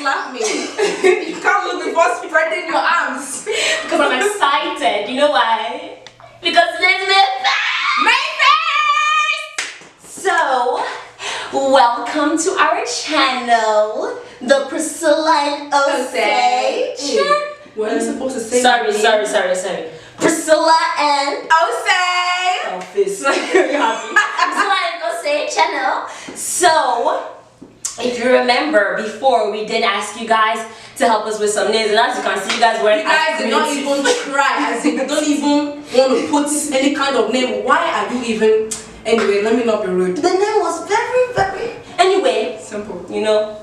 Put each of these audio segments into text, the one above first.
slap me. You can't look before spreading your arms. Because I'm excited. You know why? Because there's my face! So, welcome to our channel, the Priscilla&Osay channel. What are you supposed to say? Sorry. Priscilla&Osay. Oh, Face. Priscilla&Osay channel. So, if you remember, before we did ask you guys to help us with some nails, and as you can see, you guys weren't. You guys did not even try, as in you don't even want to put any kind of name. Why are you even? Anyway, let me not be rude. The name was very. Anyway, Simple. you know,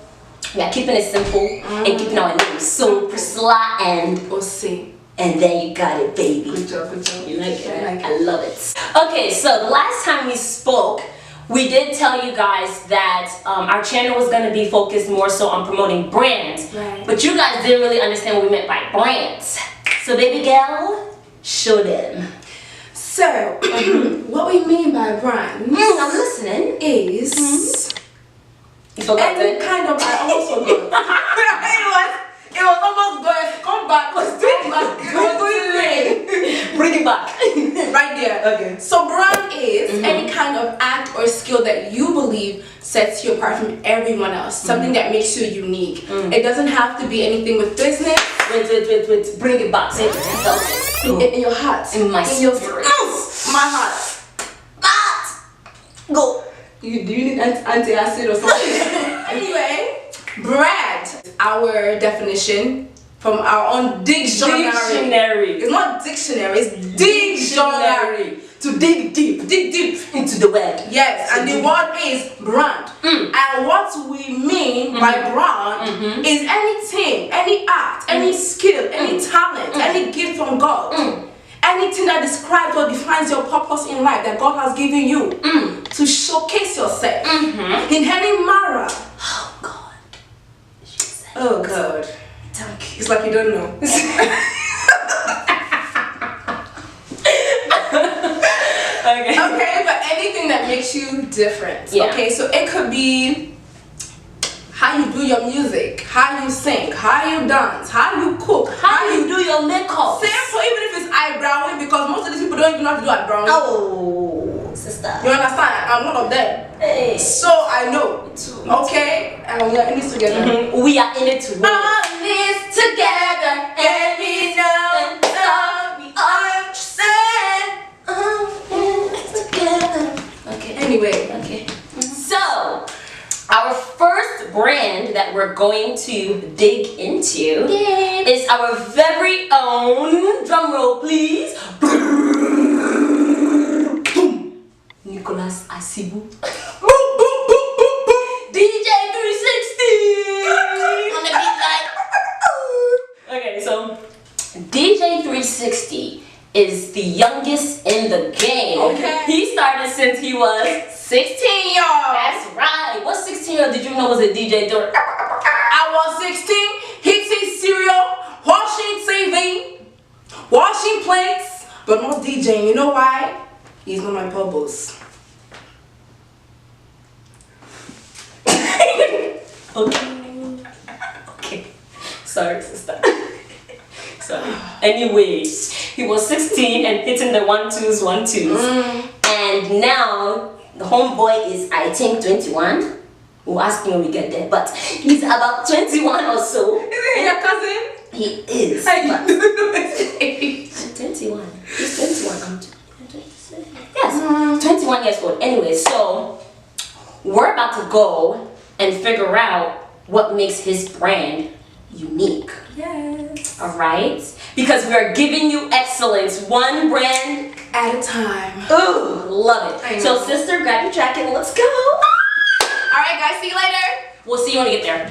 we are keeping it simple and keeping our name. So Priscilla&Osay. And there you got it, baby. Good job. You like it? I love it. Okay, so the last time we spoke, we did tell you guys that our channel was going to be focused more so on promoting brands. Right. But you guys didn't really understand what we meant by brands. So baby girl, show them. So, what we mean by brands I'm listening. is You forgot any it? kind of. I almost forgot. It was almost going. Come back. It was doing great. Bring it back. Right there. Okay. So brand is any kind of act or skill that you believe sets you apart from everyone else. Something that makes you unique. It doesn't have to be anything with business. Wait. Bring it back. Say it. In your heart. In my your spirit. My heart. Go. Do you need anti-acid or something? Anyway, brand. Our definition from our own dictionary. It's not dictionary, it's dictionary. To dig deep Into the web. Yes, and the word is brand. And what we mean by brand is anything, any act, any skill, any talent, any gift from God. Anything that describes or defines your purpose in life that God has given you to showcase yourself in any manner. Oh God. Oh God. Thank you. It's like you don't know. Okay, but anything that makes you different. Yeah. Okay, so it could be how you do your music, how you sing, how you dance, how you cook, How you do your makeup? simple, even if it's eyebrowing, because most of these people don't even know how to do eyebrows. Oh, sister. You understand? I'm one of them. Hey. So I know. Okay? And we are in this together. We are in it together. All this together, and we know that we are sad. Okay. Anyway. Okay. So, our first brand that we're going to dig into is our very own, drum roll please, Nicholas Asibu. DJ 360 on the beat like. Okay, so DJ 360 is the youngest in the game. Okay. He started since he was 16, y'all. That's right. What 16-year-old did you know was a DJ during? I was 16, hitting cereal, washing TV, washing plates, but not DJing. You know why? He's not my bubbles. Okay. Sorry, sister. Sorry. Anyways, he was 16 and hitting the 1-2s. And now the homeboy is, I think, 21. We'll ask him when we get there, but he's about 21 or so. Is he your cousin? He is. I but don't know his age. 21. He's 21. I'm 26. Yes, 21 years old. Anyway, so we're about to go and figure out what makes his brand unique. Yes. All right? Because we are giving you excellence, one brand At a time. ooh, love I it. know. So sister, grab your jacket and let's go. Alright guys, see you later. We'll see you when we get there.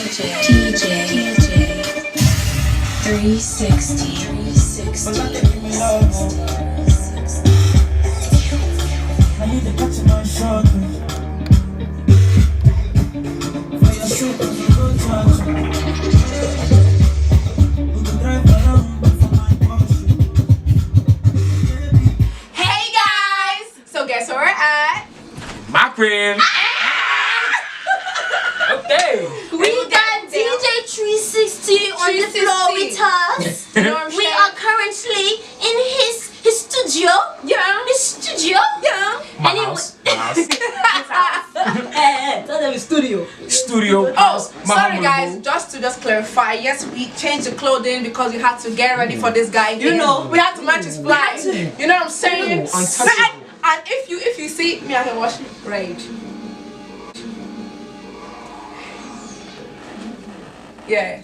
DJ 360. I need to cut to my shoulders. For your sake, I'm go touch. We can drive around for my Porsche. crib. Okay. We got DJ 360 on the floor with us. You know what I'm We saying? are currently in his studio. Yeah. His studio. Yeah. My Anyway- house. My house. Tell them studio. Studio. Oh, house. My sorry humble guys, boo. just to clarify, yes, we changed the clothing because we had to get ready for this guy. You know. we had to match his flag. You know what I'm saying? Untouchable. And if you see me, I can wash rage. Yeah.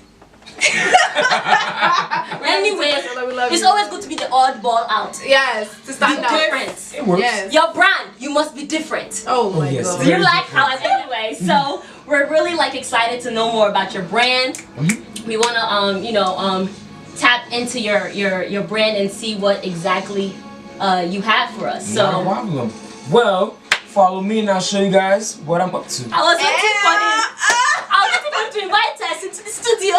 Anyway, We love it's you. always good to be the oddball out. Yes, to stand Be out. different. It works. Yes. Your brand, you must be different. Oh my yes. god. Do you like how I anyway? So we're really like excited to know more about your brand. We wanna tap into your brand and see what exactly you have for us. Not a So problem. Well, follow me and I'll show you guys what I'm up to. I was waiting for him. I was waiting for him to invite us into the studio.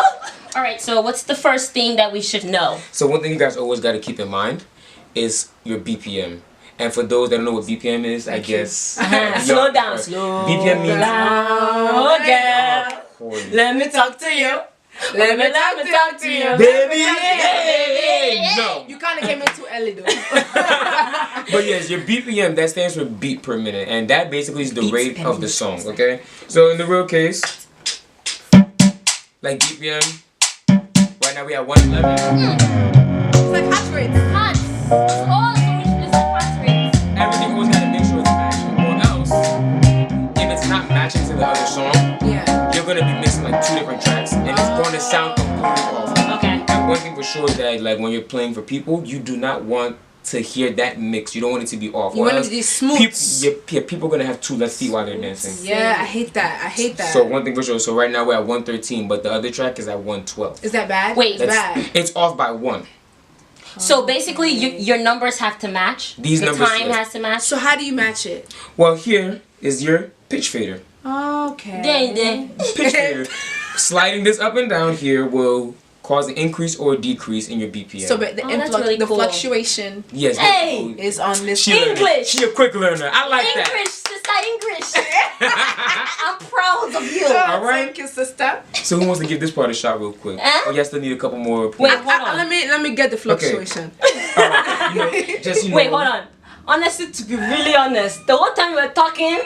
All right. So what's the first thing that we should know? So one thing you guys always got to keep in mind is your BPM. And for those that don't know what BPM is, I guess Slow down. Slow BPM means down, girl. Holy. Let me talk to you. Let me talk to you. Baby, hey, no. You kind of came in too early though. But yes, your BPM, that stands for beat per minute, and that basically is the rate of the song, okay? So in the real case, like BPM, right now we have 111. It's like heart rate. Hot. It's all it's hot rate. Everything always gotta make sure it's matching, or else, if it's not matching to the other song, Yeah. you're gonna be mixing like 2 different tracks, and it's gonna sound completely off. Okay. And one thing for sure is that like when you're playing for people, you do not want to hear that mix. You don't want it to be off. You or want it else to be smooth. people are gonna have 2 left feet while they're dancing. Yeah, I hate that. I hate that. So one thing for sure. So right now we're at 113, but the other track is at 112. Is that bad? Wait. It's bad. It's off by 1. So basically, your numbers have to match. These the numbers, time yes. has to match. So how do you match it? Well, here is your pitch fader. Okay. Then. Pitch fader. Sliding this up and down here will cause an increase or decrease in your BPM. So but the Oh, that's really the cool. fluctuation yes. Hey! is on this. She learned it. English. She a quick learner. I like English, that. sister, English. I'm proud of you. All right. Thank you, sister. So who wants to give this part a shot real quick? Huh? Oh, you still need a couple more. Wait, hold on. Let me get the fluctuation. All right. You know, just you know. Wait, hold on. Honestly, to be really honest, the whole time we were talking,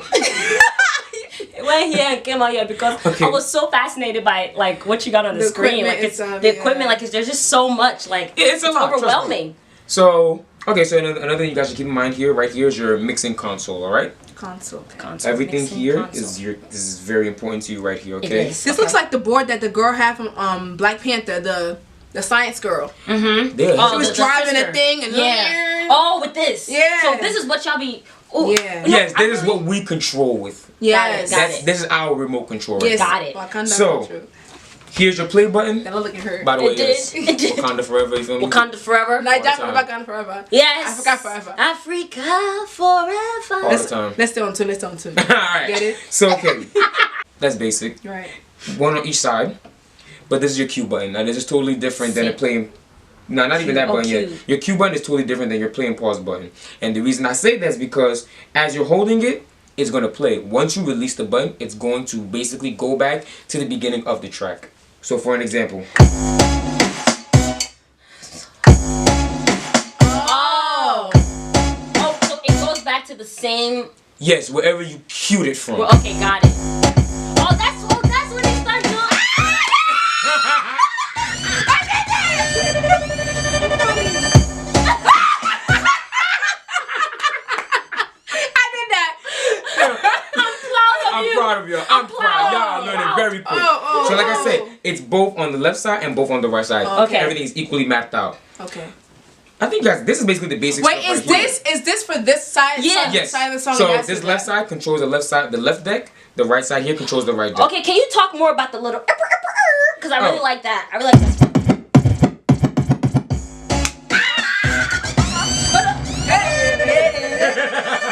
it went here and came out here because Okay. I was so fascinated by like what you got on the, The screen. equipment Like it's itself, the yeah. equipment, like there's just so much. Like It's a lot, trust me. overwhelming. So okay, so another thing you guys should keep in mind here, right here is your mixing console. All right. Console. Everything Mixing here console. is this is very important to you right here. Okay. is. This looks like the board that the girl had from Black Panther, the science girl. Mm-hmm. There. Oh, She was the driving sister. a thing and Yeah. Oh, with this. Yeah. So this is what y'all be. Ooh. Yeah. Yes, I this is what we control with. Yes. Got it. This is our remote control. Right Yes. here. Got it. Wakanda So- Forever. Here's your play button. That look at her. By the way, It did. yes. It did. Wakanda forever. You feel me? Wakanda forever. Nigeria All the forever, time. Ghana forever. Yes. Africa forever. Africa forever. All the time. Let's stay on tune. Let's stay on tune. All right. Get it? So okay, that's basic. Right. One on each side, but this is your Q button. Now this is totally different than a Sick. playing. No, not even that Oh, button yet. Q. Your Q button is totally different than your play and pause button. And the reason I say that is because as you're holding it, it's gonna play. Once you release the button, it's going to basically go back to the beginning of the track. So for an example. Oh. Oh, so it goes back to the same. Yes, wherever you cued it from. Well, okay, got it. Oh, that's when it starts doing. I'm proud of you. I'm proud. Y'all learning very quick. So like I said, it's both on the left side and both on the right side. Okay. Everything is equally mapped out. Okay. I think guys, this is basically the basic Wait, stuff is right this for this side? Yeah. Yes. Side of the song So and this that's left side controls the left side, the left deck. The right side here controls the right deck. Okay, can you talk more about the little? Because I really Oh. like that. I really like that.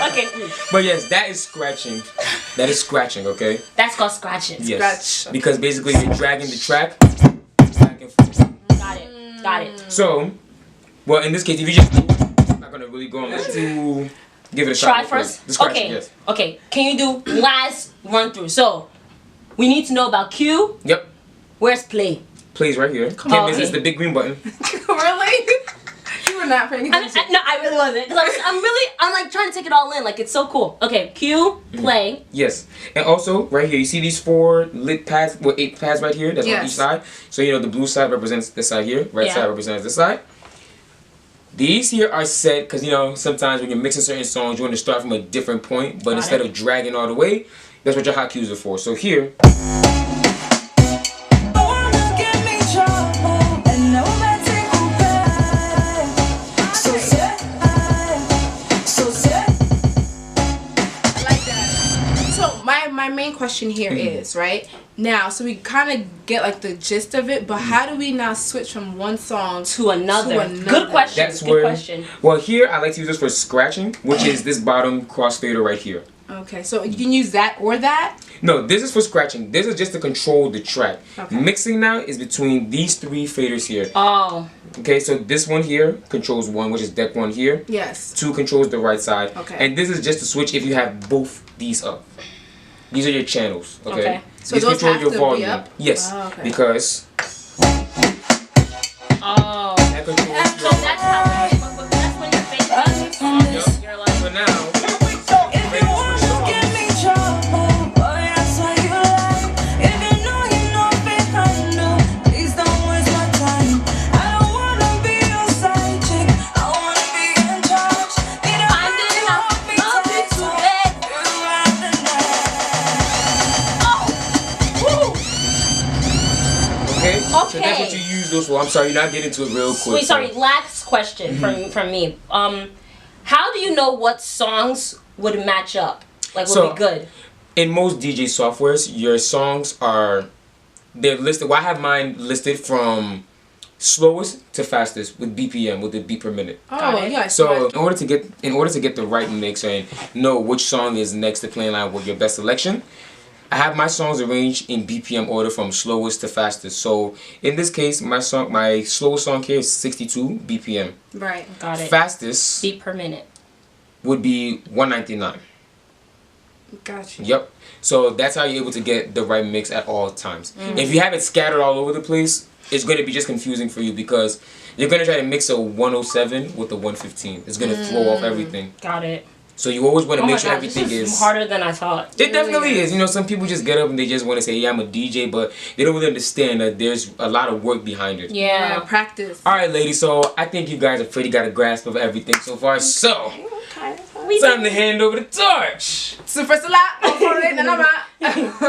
Okay, But yes, that is scratching. That is scratching, okay? that's called scratching. Yes. Scratch. Because basically you're dragging the track back and forth. Got it. Got it. So, well, in this case, if you just, I'm not gonna really go on. Let's do. Give it a shot. Try real quick. first. The scratching, Okay. yes. Okay. Can you do last run through? So we need to know about Q. Yep. Where's play? Play's right here. Can't on. miss. It's the big green button. Really? You were not paying attention. No, I really wasn't. Because I'm like trying to take it all in. Like, it's so cool. Okay, Q, play. Yes. And also, right here, you see these 4 lit pads, 8 pads right here? That's on Yes. each side. So, you know, the blue side represents this side here. Red side represents this side. These here are set because, you know, sometimes when you're mixing certain songs, you want to start from a different point. But instead of dragging all the way, that's what your hot cues are for. So here... My main question here is, right now, so we kind of get like the gist of it, but how do we now switch from one song to another? Good question. That's Good where, question. Well, here I like to use this for scratching, which is this bottom crossfader right here. Okay, so you can use that or that? No, this is for scratching. This is just to control the track. Okay. Mixing now is between these 3 faders here. Oh. Okay, so this one here controls 1, which is deck 1 here. Yes. 2 controls the right side. Okay. And this is just to switch if you have both these up. These are your channels, okay? So these those control have your to volume. be up? Yes, Oh, okay. because Oh. that controls So that's how that's when your face you're like, so now so that's what you use those for. I'm sorry, you're not getting to it real quick. Wait, sorry, last question from me. How do you know what songs would match up? Like, would be good? In most DJ softwares, your songs they're listed. Well, I have mine listed from slowest to fastest with BPM, with the beat per minute. Oh, yeah. So in order to get the right mix and know which song is next to play in line with your best selection, I have my songs arranged in BPM order from slowest to fastest. So in this case, my slowest song here is 62 BPM. Right. Got it. Fastest beat per minute would be 199. Gotcha. Yep. So that's how you're able to get the right mix at all times. If you have it scattered all over the place, it's going to be just confusing for you because you're going to try to mix a 107 with a 115. It's going to throw off everything. Got it. So you always want to make sure God, everything this is harder than I thought. It definitely is. You know, some people just get up and they just want to say, yeah, I'm a DJ, but they don't really understand that there's a lot of work behind it. Yeah. Practice. All right, ladies. So I think you guys have pretty got a grasp of everything so far. So time to hand over the torch. So first a lot.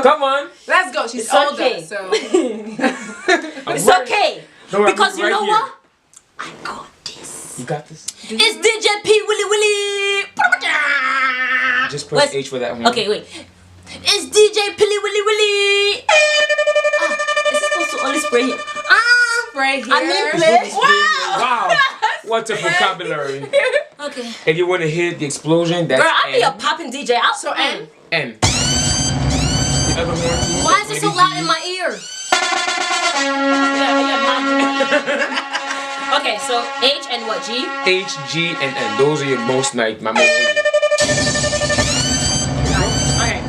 Come on. Let's go. She's It's older, okay. so It's okay. Don't worry, Because I'm you right know here. what? I got this. You got this. It's DJ P Willy Willy. Just press H for that one. Okay, wait. It's DJ Pilly Willy Willy. Is it supposed to only spray here? right here. I mean play. Wow. What a vocabulary. Okay. If you want to hear the explosion, that's Girl, I'll be a N. popping DJ. I'll So N. N. The other one too. Why is it so loud in my ear? Okay, so H and what? G? H, G, and N. Those are your most my most favorite. Okay.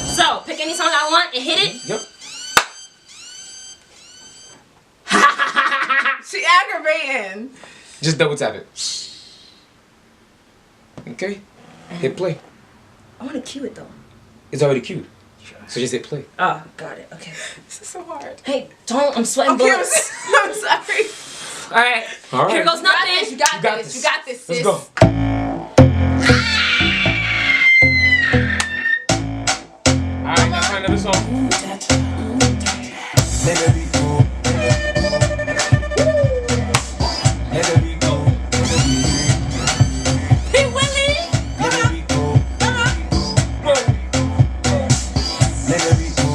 So pick any song I want and hit it. Yep. She aggravating. Just double tap it. Okay. Hit play. I want to cue it though. It's already queued. So just hit play. Oh, got it. Okay. This is so hard. Hey, don't. I'm sweating Okay, bullets. I'm sorry. All right. All right. Here goes You got nothing. this. You got, You got this. this. You got this. Let's Sis. go. Alright, now find another song. Let me go. Let me go. Hey, Willie. Let me go. Let me go.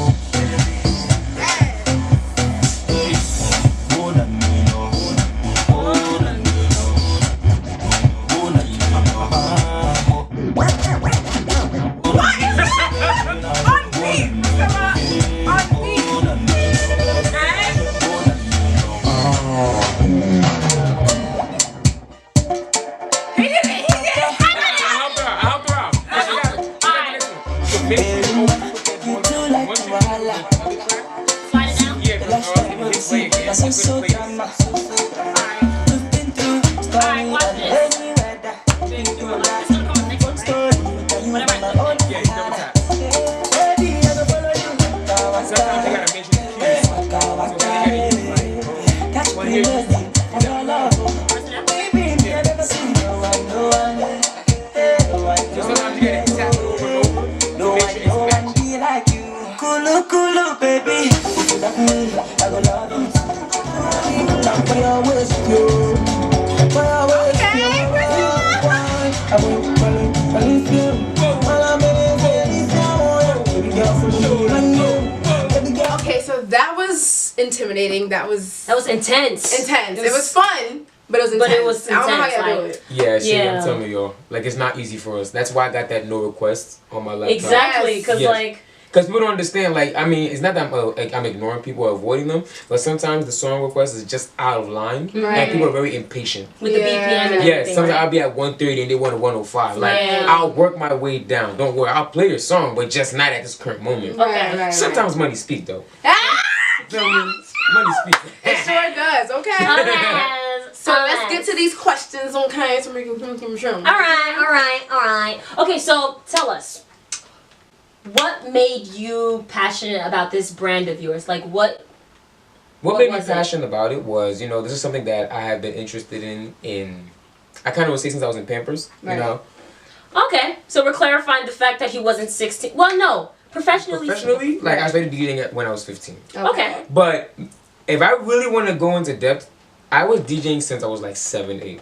Oh, na me no. Oh, na me no. Oh, na intimidating. That was intense. intense. It was fun, but it was intense. But it was I don't know how intense, y'all do like- it. Yeah, see, Yeah. I'm telling you, y'all. Like, it's not easy for us. That's why I got that no request on my laptop. Exactly, because Yes. like Because people don't understand, like, I mean, it's not that I'm ignoring people or avoiding them, but sometimes the song request is just out of line, Right. and people are very impatient. with the BPM and Yeah, everything. sometimes right? I'll be at 130 and they want a 105. Like, Yeah. I'll work my way down. Don't worry, I'll play your song, but just not at this current moment. Okay. Sometimes money speak, though. Ah! Feel me? Money speak. It sure does. Okay. Okay. So let's get to these questions, okay? So we can Alright. Okay, so tell us. What made you passionate about this brand of yours? Like what What made me was it? passionate about it was, you know, this is something that I have been interested in I kind of would say since I was in Pampers, Right. you know. Okay, so we're clarifying the fact that he wasn't 16. Well, no, professionally. Professionally, like I started DJing when I was 15. Okay. But if I really want to go into depth, I was DJing since I was like 7, 8.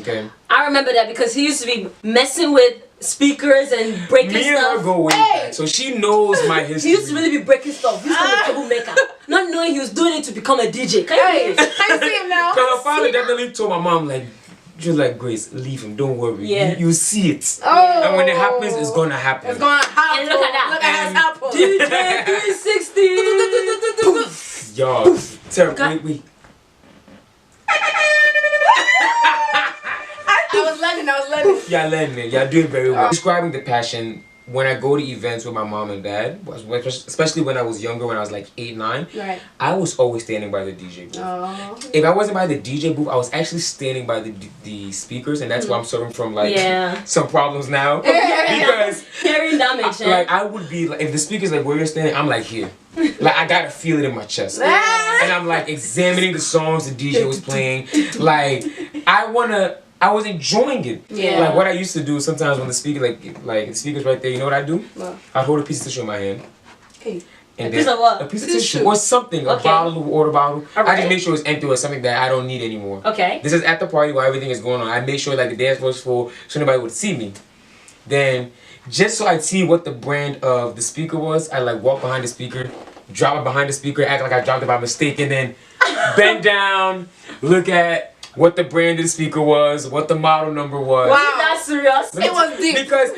Okay. I remember that because he used to be messing with speakers and breaking Me and stuff. her go way back, so she knows my history. He used to really be breaking stuff. He used to be a troublemaker. Not knowing he was doing it to become a DJ. Can you Hey, believe it? I see him now. Because her father definitely told my mom, like, just like, Grace, leave him, don't worry. Yeah. You see it. Oh. And when it happens, it's gonna happen. It's going to happen. And look at that. Look at his apple. DJ 360. Y'all, terrible. Wait. I was letting. Y'all letting it. Y'all doing very well. Describing the passion, when I go to events with my mom and dad, especially when I was younger, when I was like 8, 9, Right. I was always standing by the DJ booth. Oh. If I wasn't by the DJ booth, I was actually standing by the speakers, and that's why I'm suffering from like Yeah. some problems now. Because Hearing damage. like I would be like, if the speaker's like where you're standing, I'm like here. Like I gotta feel it in my chest. And I'm like examining the songs the DJ was playing. Like I was enjoying it. Yeah. Like what I used to do sometimes when the speaker like the speaker's right there, you know what I do? What? I'd hold a piece of tissue in my hand. Hey. And A piece of what? A piece of Tissue. tissue or something, a Okay. bottle, a water bottle. I Alright. just make sure it's empty or something that I don't need anymore. Okay. This is at the party where everything is going on. I make sure like the dance floor is full so nobody would see me. Then just so I'd see what the brand of the speaker was, I like walk behind the speaker, drop it behind the speaker, act like I dropped it by mistake, and then bend down, look at what the brand of the speaker was, what the model number was. Wow. That's serious. It was deep. Because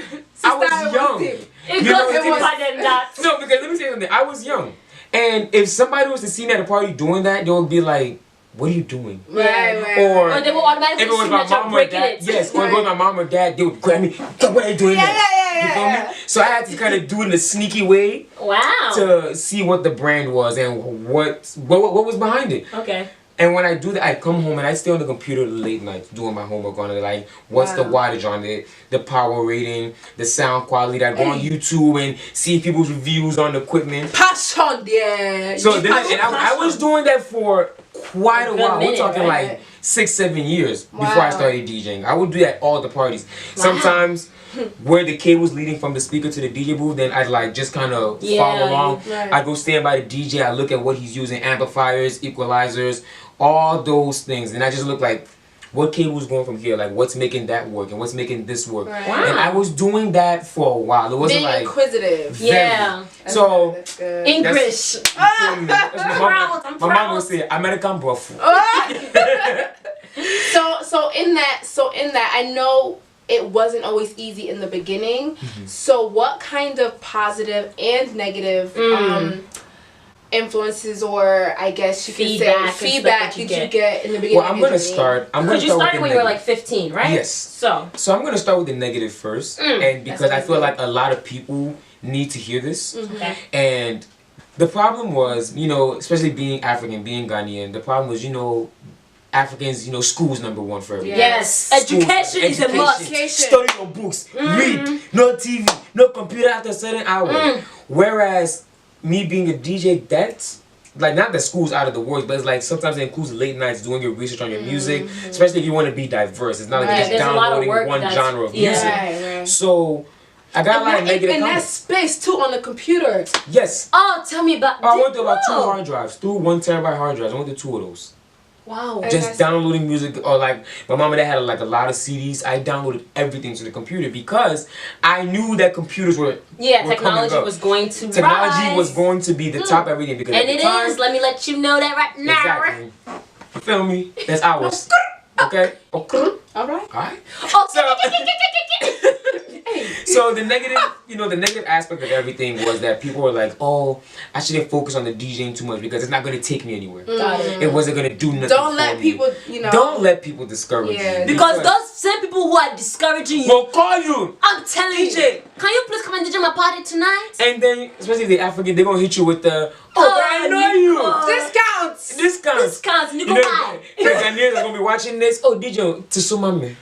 I was Sister, it was young. deep. It You know, goes it deeper was- than that. No, because let me say something. I was young. And if somebody was to see me at a party doing that, they would be like, what are you doing? Right. Or Or they will automatically if it was assume my that you're mom or breaking dad, it. yes, or if it was my mom or dad, they would grab me. What are you doing there? You feel Yeah. me? So I had to kind of do it in a sneaky way Wow. to see what the brand was and what was behind it. Okay. And when I do that, I come home and I stay on the computer late nights doing my homework on it. Like, what's the wattage on it, the power rating, the sound quality. I go on YouTube and see people's reviews on the equipment. Passion, yeah. So You then, passion, and I was doing that for quite a Good while. minute, We're talking right? like 6, 7 years before I Wow. started DJing. I would do that at all the parties. Sometimes where the cable's leading from the speaker to the DJ booth, then I'd like just kind of follow along. right. I'd go stand by the DJ. I look at what he's using, amplifiers, equalizers, all those things, and I just look like, what cable's going from here? Like, what's making that work and what's making this work? Right. Wow. And I was doing that for a while. It wasn't Being like inquisitive. very. Yeah. So. That's good. English. You feel me? That's what Proud, I'm my mom proud. would say American broth. So in that, I know it wasn't always easy in the beginning. So what kind of positive and negative influences, or I guess you could Feedback and say stuff feedback that you did you get. get in the beginning? Well, I'm of your gonna journey? start. I'm gonna Because you start started with when the you were negative. like 15, right? Yes. So I'm gonna start with the negative first, and because I feel good. like a lot of people need to hear this. Okay. And the problem was, you know, especially being African, being Ghanaian, the problem was, you know, Africans, you know, school's number one for everything. Yes. School, Education is a must. Education. Study your books. Read. No TV. No computer after a certain hour. Whereas me being a DJ, that's like, not that school's out of the works, but it's like sometimes it includes late nights doing your research on your music, especially if you want to be diverse. It's not like Right. you're just There's a lot of downloading work one that's- genre of yeah. music. Right. So I got a lot of negative in that comments. space too on the computer. Yes. Oh, tell me about. I went through about 2 Oh. hard drives, 2 1 terabyte hard drives. I went through 2 of those. Wow. Just downloading music, or like my mom and dad had like a lot of CDs. I downloaded everything to the computer because I knew that computers were technology was going to technology was going to be the top everything because and at the it time, is. Let me let you know that right now. exactly. You feel me? That's ours. Okay. Okay. All right. All right. Oh, So the negative, the negative aspect of everything was that people were like, "Oh, I shouldn't focus on the DJing too much because it's not going to take me anywhere. Got it. It wasn't going to do nothing. Don't for let me. people, Don't let people discourage Yeah. you because those same people who are discouraging you, will call you. I'm telling you, can you please come and DJ my party tonight? And then, especially if they're African, they're gonna hit you with the I know you. Discounts. You You go know, buy. the Ghanaians are gonna be watching this. Oh, DJ, Tsumame.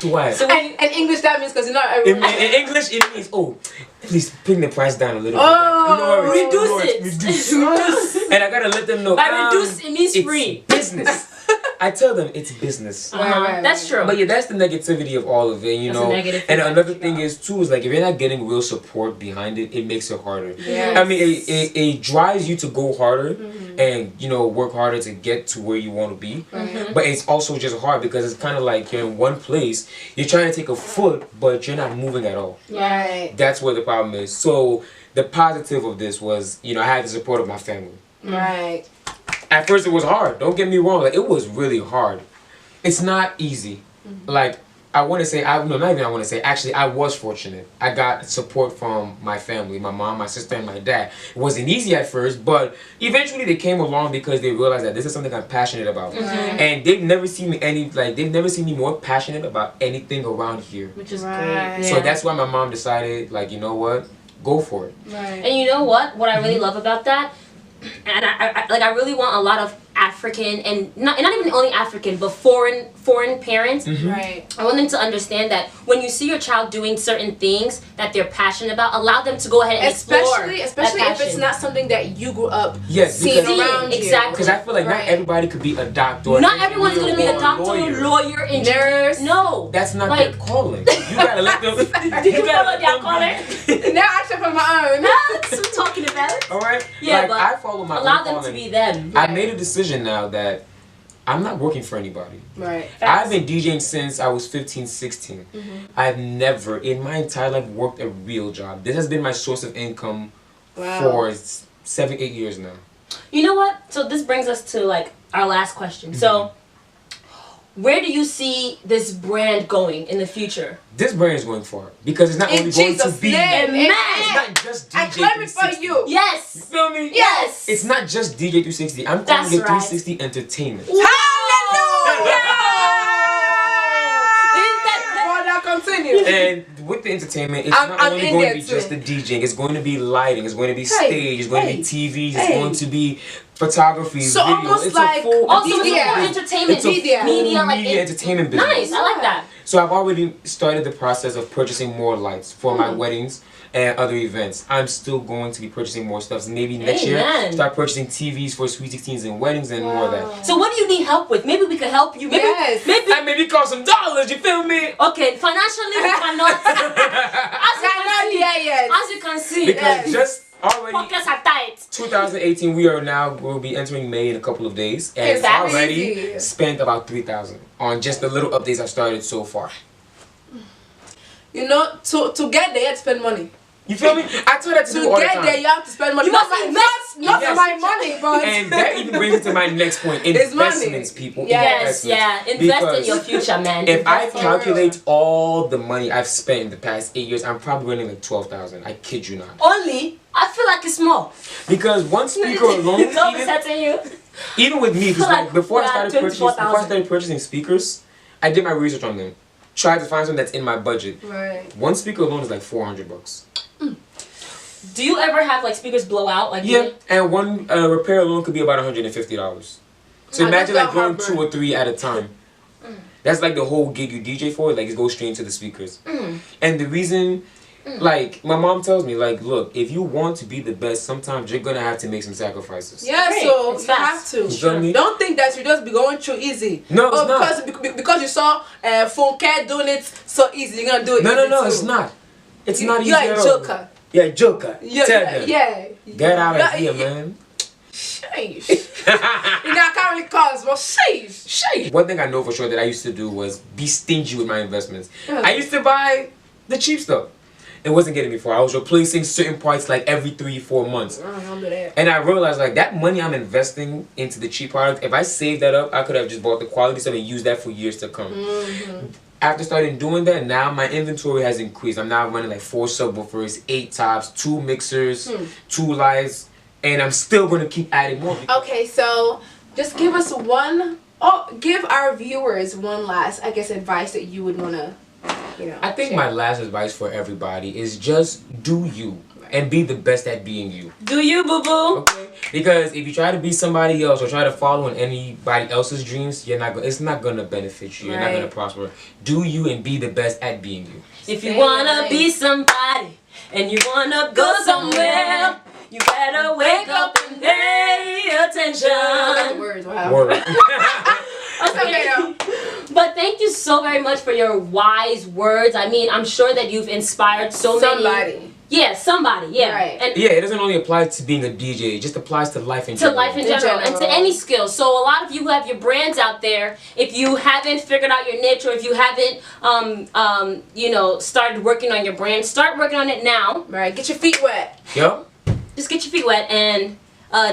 Why? So And English that means because not In everyone. English, it means, oh, please bring the price down a little Oh, bit. reduce it. And I gotta let them know. By reduce, it means it's free. business. I tell them it's business. Right. That's true. But yeah, that's the negativity of all of it, That's a negative And thing another that thing is too is like if you're not getting real support behind it, it makes it harder. Yes. I mean, it drives you to go harder and work harder to get to where you want to be. But it's also just hard because it's kind of like you're in one place, you're trying to take a foot, but you're not moving at all. Right. That's where the problem is. So the positive of this was, I had the support of my family. Right. At first, it was hard. Don't get me wrong. Like it was really hard. It's not easy. Like I want to say, actually, I was fortunate. I got support from my family, my mom, my sister, and my dad. It wasn't easy at first, but eventually they came along because they realized that this is something I'm passionate about. And they've never seen me more passionate about anything around here. Which is Right. great. So that's why my mom decided, like, you know what? Go for it. Right. And you know what? What I really love about that, and I really want a lot of African and not even only African, but foreign parents. Right. I want them to understand that when you see your child doing certain things that they're passionate about, allow them to go ahead and explore. Especially that if it's passion. not something that you grew up Yes, seeing because- around you. Exactly. Because I feel like not Right. everybody could be a doctor. Or Not an everyone's gonna be engineer a or doctor, lawyer, engineer. Nurse. No. That's not Like- their calling. You gotta let them. Did you follow their calling? Now I should for my own. That's what I'm talking about. All right. Yeah, like, but I follow my allow own them to calling. be them. I made a decision now that I'm not working for anybody. Right. I've been DJing since I was 15, 16. I've never in my entire life worked a real job. This has been my source of income for 7, 8 years now. You know what? So this brings us to like our last question. So where do you see this brand going in the future? This brand is going far because it's not In only going to Jesus' be. name. Amen. It's not just DJ I claim it for 360. you. You Yes. feel me? Yes. It's not just DJ 360. I'm calling That's it right. 360 Entertainment. Hallelujah! Continue. And with the entertainment, it's I'm not only in going there to be too. just the DJing. It's going to be lighting. It's going to be stage. It's going to be TVs. It's Hey. going to be photography. So video. almost it's like a full Also, it's Media. a full entertainment. It's a Media. full Media, like media entertainment business. Nice. I like that. So I've already started the process of purchasing more lights for my weddings and other events. I'm still going to be purchasing more stuff. So maybe next year, Amen. start purchasing TVs for Sweet 16s and weddings and more of that. So what do you need help with? Maybe we can help you. Maybe, Yes. maybe. And maybe cost some dollars, you feel me? Okay, financially we cannot. As you can see, Because just already pockets are tight. 2018, we'll be entering May in a couple of days, and It's I've already easy. spent about 3,000 on just the little updates I've started so far. You know, to get there, you have to spend money. You feel me? I tell that to To people all the get time. there, you have to spend money. You must invest. Not Yes. my money, but And that even brings me to my next point: It's money. investments, people. Yes, Investments. yeah. Invest in Because your future, man. If I Invest in- calculate all the money I've spent in the past 8 years, I'm probably running like 12,000. I kid you not. only, I feel like it's more. Because one speaker alone, It's upsetting you. even with me, because Like, before I yeah, started purchasing, 24,000. speakers, I did my research on them. Tried to find something that's in my budget. right. One speaker alone is like $400. Do you ever have like speakers blow out? Like Yeah, and one repair alone could be about $150. So Nah, imagine that's like not going heartburn. 2 or 3 at a time. That's like the whole gig you DJ for. Like it goes straight into the speakers. And the reason, like my mom tells me, like, look, if you want to be the best, sometimes you're gonna have to make some sacrifices. Yeah, Great. so It's you fast. have to. You feel me? Don't think that you just be going through easy. No, it's not. Because you saw Funke doing it so easy, you're gonna do it. No, easy no, too. it's not. It's not easy You're at a all. joker. Yeah, joker. Yeah, Tell yeah, them. yeah. Get out of Yeah, here, yeah. man. sheesh. You know, I can't really call it, well, sheesh. One thing I know for sure that I used to do was be stingy with my investments. Yeah. I used to buy the cheap stuff. It wasn't getting me far. I was replacing certain parts like every 3-4 months. I don't do that. And I realized like that money I'm investing into the cheap product, if I saved that up, I could have just bought the quality stuff and used that for years to come. After starting doing that, now my inventory has increased. I'm now running like 4 subwoofers, 8 tops, 2 mixers, 2 lights, and I'm still gonna keep adding more. Okay, so just give us give our viewers one last, I guess, advice that you would wanna, I think share. my last advice for everybody is just do you and be the best at being you. Do you, boo boo? Okay? Because if you try to be somebody else or try to follow in anybody else's dreams, it's not gonna benefit you. You're not gonna prosper. Do you and be the best at being you. If you wanna be somebody and you wanna go somewhere, you better wake up and pay attention. Words, wow. Word. Okay, though. But thank you so very much for your wise words. I mean, I'm sure that you've inspired so many. Somebody. Yeah, somebody. Yeah. Right. And Yeah, it doesn't only apply to being a DJ. It just applies to life in general. life in general and to any skill. So a lot of you who have your brands out there, if you haven't figured out your niche or if you haven't started working on your brand, start working on it now. Right, get your feet wet. Yup. Just get your feet wet and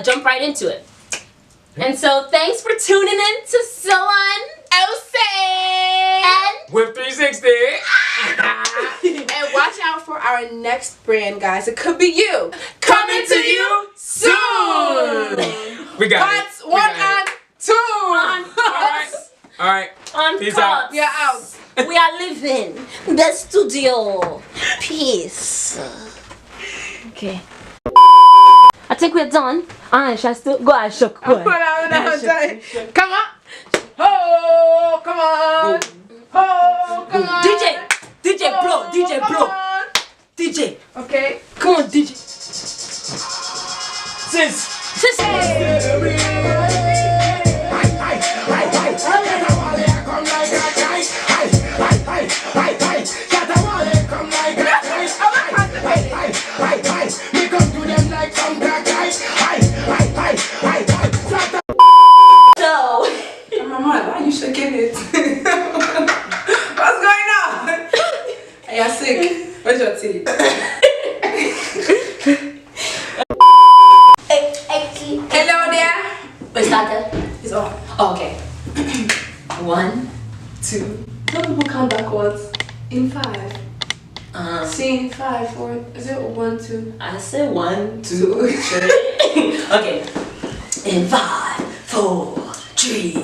jump right into it. And so thanks for tuning in to Priscilla&Osay With 360. And watch out for our next brand, guys. It could be you. Coming to you soon. We got Parts it. 1 and 2. All right. on Peace top. out. Yeah, out. We are living the studio. Peace. Okay. I think we're done. Shall I still go and shook? Go ahead. Come on. Oh, come on. Oh, come on. DJ blow, DJ come blow. on. DJ. Okay. Come on, DJ. Sis. Mama, why are you shaking it? What's going on? Are you sick? Where's your tea? Hello there. Wait, started. It's on. Oh, okay. 1, 2. Some people count backwards in 5. See, 5, 4. Is it 1, 2? I said 1, 2, 2. 3. Okay. In 5, 4, 3,